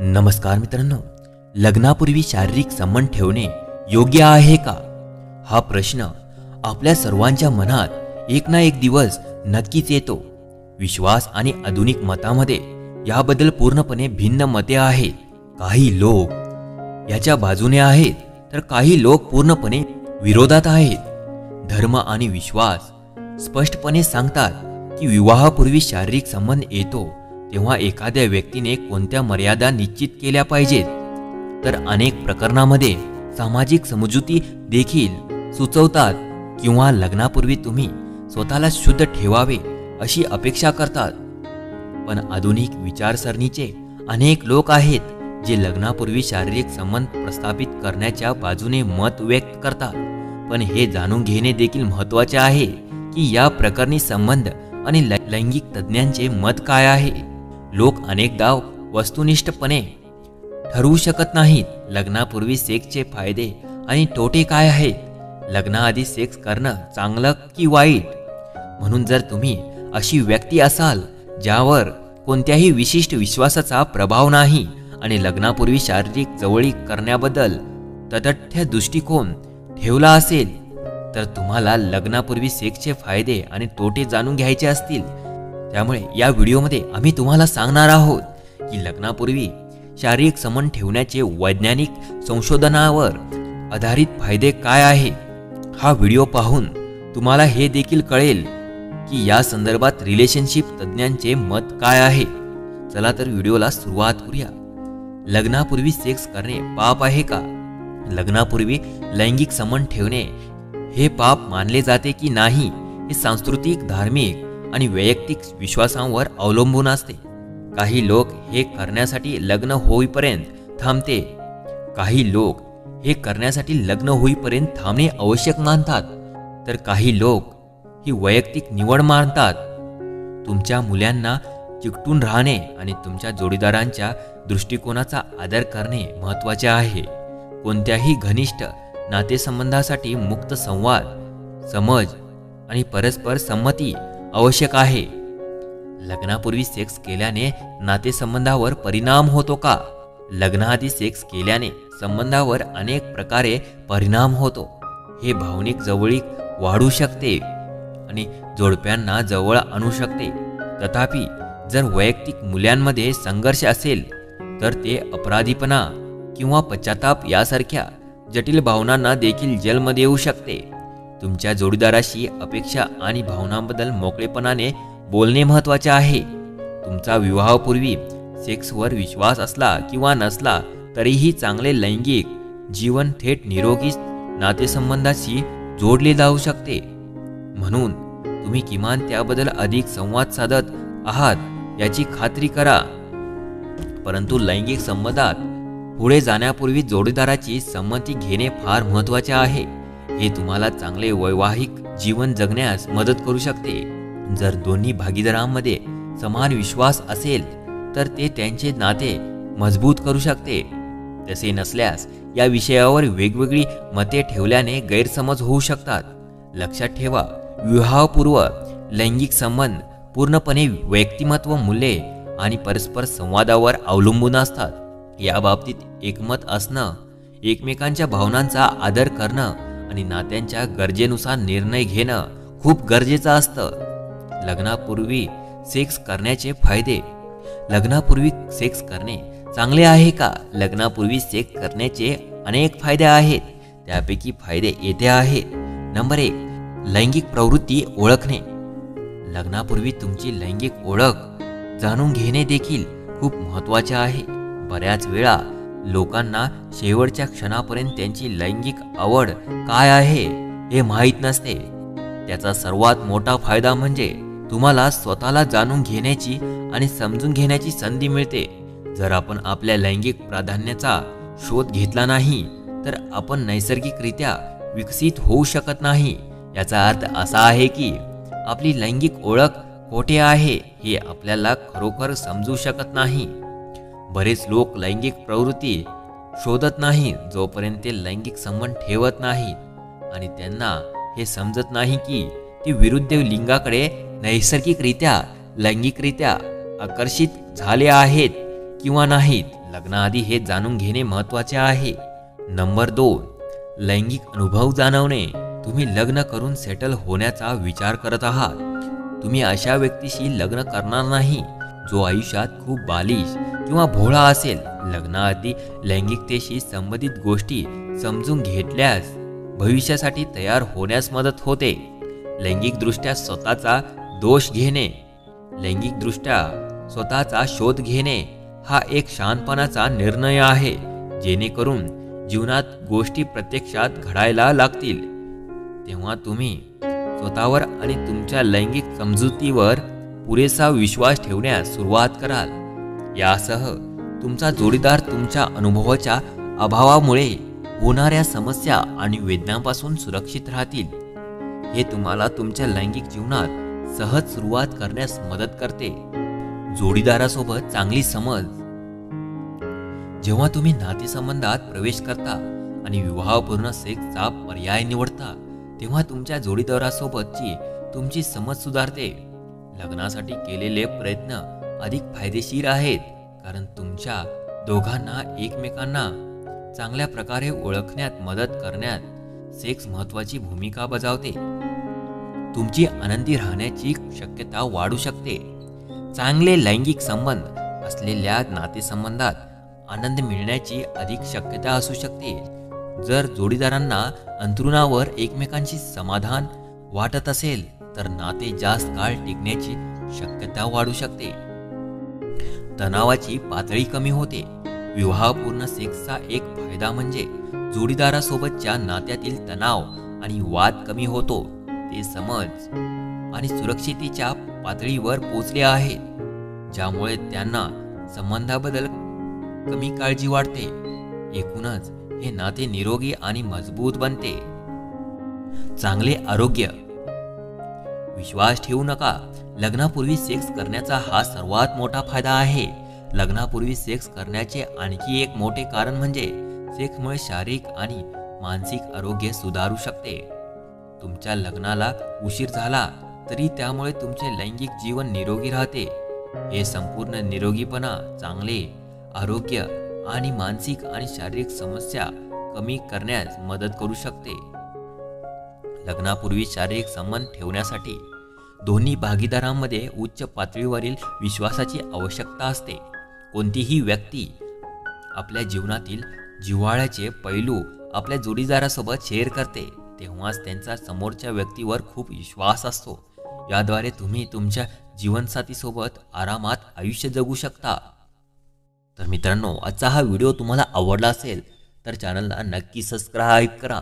नमस्कार मित्रांनो, लग्नापूर्वी शारीरिक संबंध ठेवणे योग्य आहे का? हा प्रश्न आपल्या सर्वांच्या मनात एक ना एक दिवस नक्कीच येतो. विश्वास आणि आधुनिक मतामध्ये याबद्दल पूर्णपणे भिन्न मते आहेत. काही लोक याच्या बाजूने आहेत तर काही लोक पूर्णपणे विरोधात आहेत. धर्म आणि विश्वास स्पष्टपणे सांगतात की विवाहापूर्वी शारीरिक संबंध येतो तेव्हा एखाद्या व्यक्तीने कोणत्या मर्यादा निश्चित केल्या पाहिजेत, तर अनेक प्रकरणांमध्ये सामाजिक समजुती देखील सुचवतात किंवा लग्नापूर्वी तुम्ही स्वतःला शुद्ध ठेवावे अशी अपेक्षा करतात. पण आधुनिक विचारसरणीचे अनेक लोक आहेत जे लग्नापूर्वी शारीरिक संबंध प्रस्थापित करण्याच्या बाजूने मत व्यक्त करतात. पण हे जाणून घेणे देखील महत्त्वाचे आहे की या प्रकरणी संबंध आणि लैंगिक तज्ज्ञांचे मत काय आहे. लोक अनेकदा वस्तुनिष्ठपणे ठरवू शकत नाहीत लग्नापूर्वी सेक्सचे फायदे आणि तोटे काय आहेत, लग्नाआधी सेक्स करणं चांगलं की वाईट. म्हणून जर तुम्ही अशी व्यक्ती असाल ज्यावर कोणत्याही विशिष्ट विश्वासाचा प्रभाव नाही आणि लग्नापूर्वी शारीरिक जवळीक करण्याबद्दल तटस्थ दृष्टिकोन ठेवला असेल, तर तुम्हाला लग्नापूर्वी सेक्सचे फायदे आणि तोटे जाणून घ्यायचे असतील. त्यामुळे या व्हिडिओमध्ये आम्ही तुम्हाला सांगणार आहोत की लग्नापूर्वी शारीरिक संबंध ठेवण्याचे वैज्ञानिक संशोधनावर आधारित फायदे काय आहेत. हा व्हिडिओ पाहून तुम्हाला हे देखील कळेल की या संदर्भात रिलेशनशिप तज्ज्ञांचे मत काय आहे. चला तर व्हिडिओला सुरुवात करूया. लग्नापूर्वी सेक्स करणे पाप आहे का? लग्नापूर्वी लैंगिक संबंध ठेवणे हे पाप मानले जाते की नाही हे सांस्कृतिक, धार्मिक आणि वैयक्तिक विश्वासांवर अवलंबून असते. काही लोक हे करण्यासाठी लग्न होईपर्यंत थांबते. काही लोक हे करण्यासाठी लग्न होईपर्यंत थांबणे आवश्यक मानतात, तर काही लोक ही वैयक्तिक निवड मानतात. तुमच्या मुलांना चिकटून राहणे आणि तुमच्या जोडीदारांच्या दृष्टिकोनाचा आदर करणे महत्त्वाचे आहे. कोणत्याही घनिष्ठ नातेसंबंधासाठी मुक्त संवाद, समज आणि परस्पर संमती आवश्यक आहे. लग्नापूर्वी सेक्स केल्याने नातेसंबंधावर परिणाम होतो का? लग्नाआधी सेक्स केल्याने संबंधावर अनेक प्रकारे परिणाम होतो. हे भावनिक जवळीक वाढू शकते आणि जोडप्यांना जवळ आणू शकते. तथापि जर वैयक्तिक मूल्यांमध्ये संघर्ष असेल तर ते अपराधीपणा किंवा पश्चाताप यासारख्या जटिल भावनांना देखील जन्म देऊ शकते. तुमच्या जोडीदाराशी अपेक्षा आणि भावनांबद्दल मोकळेपणाने बोलणे महत्त्वाचे आहे. तुमचा विवाहापूर्वी सेक्सवर विश्वास असला किंवा नसला तरीही चांगले लैंगिक जीवन थेट निरोगी नातेसंबंधाशी जोडले जाऊ शकते. म्हणून तुम्ही किमान त्याबद्दल अधिक संवाद साधत आहात याची खात्री करा. परंतु लैंगिक संबंधात पुढे जाण्यापूर्वी जोडीदाराची संमती घेणे फार महत्त्वाचे आहे. हे तुम्हाला चांगले वैवाहिक जीवन जगण्यास मदत करू शकते. जर दोन्ही भागीदारांमध्ये समान विश्वास असेल तर ते त्यांचे नाते मजबूत करू शकते. तसे नसल्यास या विषयावर वेगवेगळी मते ठेवल्याने गैरसमज होऊ शकतात. लक्षात ठेवा, विवाहपूर्व लैंगिक संबंध पूर्णपणे व्यक्तिमत्व, मूल्ये आणि परस्पर संवादावर अवलंबून असतात. या बाबतीत एकमत असणं, एकमेकांच्या भावनांचा आदर करणं आणि नात्यांच्या गरजेनुसार निर्णय घेणं खूप गरजेचं असतं. लग्नापूर्वी सेक्स करण्याचे फायदे. लग्नापूर्वी सेक्स करणे चांगले आहे का? लग्नापूर्वी सेक्स करण्याचे अनेक फायदे आहेत. त्यापैकी फायदे येथे आहेत. नंबर 1, लैंगिक प्रवृत्ती ओळखणे. लग्नापूर्वी तुमची लैंगिक ओळख जाणून घेणे देखील खूप महत्त्वाचे आहे. बऱ्याच वेळा लोकांना शेवटच्या क्षणापर्यंत त्यांची लैंगिक आवड काय आहे हे माहीत नसते. त्याचा सर्वात मोठा फायदा म्हणजे तुम्हाला स्वतःला जाणून घेण्याची आणि समजून घेण्याची संधी मिळते. जर आपण आपल्या लैंगिक प्राधान्याचा शोध घेतला नाही तर आपण नैसर्गिकरित्या विकसित होऊ शकत नाही. याचा अर्थ असा आहे की आपली लैंगिक ओळख कोठे आहे हे आपल्याला खरोखर समजू शकत नाही. बरेच लोक लैंगिक प्रवृत्ती शोधत नाहीत जोपर्यंत ते लैंगिक संबंध ठेवत नाहीत आणि त्यांना हे समजत नाही की ते विरुद्ध लिंगाकडे नैसर्गिकरित्या लैंगिकरित्या आकर्षित झाले आहेत किंवा नाहीत. लग्नाआधी हे जाणून घेणे महत्त्वाचे आहे. नंबर 2, लैंगिक अनुभव जाणवणे. तुम्ही लग्न करून सेटल होण्याचा विचार करत आहात. तुम्ही अशा व्यक्तीशी लग्न करणार नाही जो आयुष्यात खूप बालिश किंवा भोळा असेल. लग्नाआधी लैंगिकतेशी संबंधित गोष्टी समजून घेतल्यास भविष्यासाठी तयार होण्यास मदत होते. लैंगिकदृष्ट्या स्वतःचा दोष घेणे, लैंगिकदृष्ट्या स्वतःचा शोध घेणे हा एक शहाणपणाचा निर्णय आहे, जेणेकरून जीवनात गोष्टी प्रत्यक्षात घडायला लागतील तेव्हा तुम्ही स्वतःवर आणि तुमच्या लैंगिक समजुतीवर पुरेसा विश्वास ठेवण्यास सुरुवात कराल. यासह तुमचा जोडीदार तुमच्या अनुभवाच्या अभावामुळे होणाऱ्या समस्या आणि वेदनांपासून सुरक्षित राहतील. हे तुम्हाला तुमच्या लैंगिक जीवनात सहज सुरुवात करण्यास मदत करते. जोडीदारासोबत चांगली समज. जेव्हा तुम्ही नातेसंबंधात प्रवेश करता आणि विवाहपूर्ण सेक्सचा पर्याय निवडता तेव्हा तुमच्या जोडीदारासोबतची तुमची समज सुधारते. लग्नासाठी केलेले प्रयत्न अधिक फायदेशीर आहेत, कारण तुमच्या दोघांना एकमेकांना चांगल्या प्रकारे ओळखण्यात मदत करण्यात सेक्स महत्त्वाची भूमिका बजावते. तुमची आनंदी राहण्याची शक्यता वाढू शकते. चांगले लैंगिक संबंध असलेल्या नातेसंबंधात आनंद मिळण्याची अधिक शक्यता असू शकते. जर जोडीदारांना अंतरुणावर एकमेकांशी समाधान वाटत असेल तर नाते जास्त काळ टिकण्याची शक्यता वाढू शकते. तणावाची पातळी कमी होते. विवाहपूर्ण सेक्सचा एक फायदा म्हणजे जोडीदारासोबतच्या नात्यातील तणाव आणि वाद कमी होतो. ते समज आणि सुरक्षितेच्या पातळीवर पोचले आहेत, ज्यामुळे त्यांना संबंधाबद्दल कमी काळजी वाटते. एकूणच हे नाते निरोगी आणि मजबूत बनते. चांगले आरोग्य. विश्वास ठेवू नका, लग्नापूर्वी सेक्स करण्याचा हा सर्वात मोठा फायदा आहे. लग्नापूर्वी सेक्स करण्याचे आणखी एक मोठे कारण म्हणजे सेक्समुळे शारीरिक आणि मानसिक आरोग्य सुधारू शकते. तुमच्या लग्नाला उशीर झाला तरी त्यामुळे तुमचे लैंगिक जीवन निरोगी राहते. हे संपूर्ण निरोगीपणा, चांगले आरोग्य आणि मानसिक आणि शारीरिक समस्या कमी करण्यास मदत करू शकते. लग्नापूर्वी शारीरिक संबंध ठेवण्यासाठी दोन्ही भागीदारांमध्ये उच्च पातळीवरील विश्वासाची आवश्यकता असते. कोणतीही व्यक्ती आपल्या जीवनातील जिव्हाळ्याचे पैलू आपल्या जोडीदारासोबत शेअर करते तेव्हाच त्यांचा समोरच्या व्यक्तीवर खूप विश्वास असतो. याद्वारे तुम्ही तुमच्या जीवनसाथीसोबत आरामात आयुष्य जगू शकता. तर मित्रांनो, आजचा हा व्हिडिओ तुम्हाला आवडला असेल तर चॅनलला नक्की सबस्क्राईब करा.